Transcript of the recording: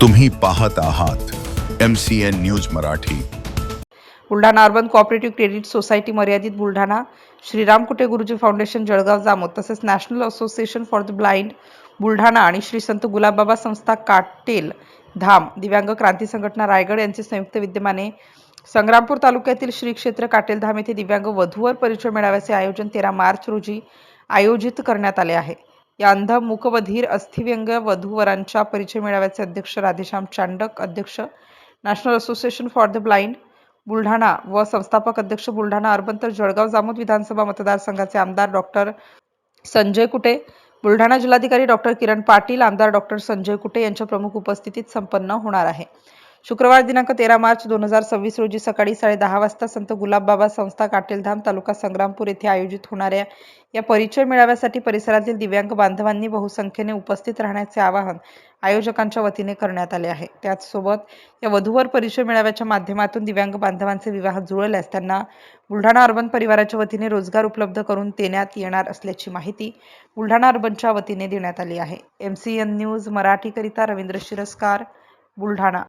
तुम्ही पाहत आहात MCN news Marathi. Buldhana urban cooperative credit society मर्यादित, बुलढाणा श्रीराम कुटे गुरुजी फाउंडेशन जळगाव जामोद, तसेच national association for the blind Buldhana आणि श्री संत गुलाबबाबा संस्था काटेल धाम दिव्यांग क्रांती संघटना रायगड यांचे संयुक्त विद्यमाने संग्रामपूर तालुक्यातील श्री क्षेत्र काटेल धाम येथे दिव्यांग वधूवर परिचय मेळाव्याचे आयोजन 13 मार्च रोजी आयोजित करण्यात आले आहे। या अंध मूकबधीर अस्थिव्यंग वधूवरांच्या परिचय मेळाव्याचे अध्यक्ष राधेश्याम चांडक, अध्यक्ष national association for the blind Buldhana व संस्थापक अध्यक्ष बुलढाणा अर्बन तर जळगाव जामोद विधानसभा मतदारसंघाचे आमदार डॉक्टर संजय कुटे, बुलढाणा जिल्हाधिकारी डॉक्टर किरण पाटील, आमदार डॉक्टर संजय कुटे यांच्या प्रमुख उपस्थितीत संपन्न होणार आहे। शुक्रवार दिनांक 13 मार्च 2026 रोजी सकाळी 10:30 वाजता संत गुलाबबाबा संस्था काटेलधाम तालुका संग्रामपूर येथे आयोजित होणाऱ्या या परिचय मेळाव्यासाठी परिसरातील दिव्यांग बांधवांनी बहुसंख्येने उपस्थित राहण्याचे आवाहन आयोजकांच्या वतीने करण्यात आले आहे। त्याचसोबत या वधूवर परिचय मेळाव्याच्या माध्यमातून दिव्यांग बांधवांचे विवाह जुळल्यास त्यांना बुलढाणा अर्बन परिवाराच्या वतीने रोजगार उपलब्ध करून देण्यात येणार असल्याची माहिती बुलढाणा अर्बनच्या वतीने देण्यात आली आहे। MCN न्यूज मराठी करिता रवींद्र शिरस्कार, बुलढाणा।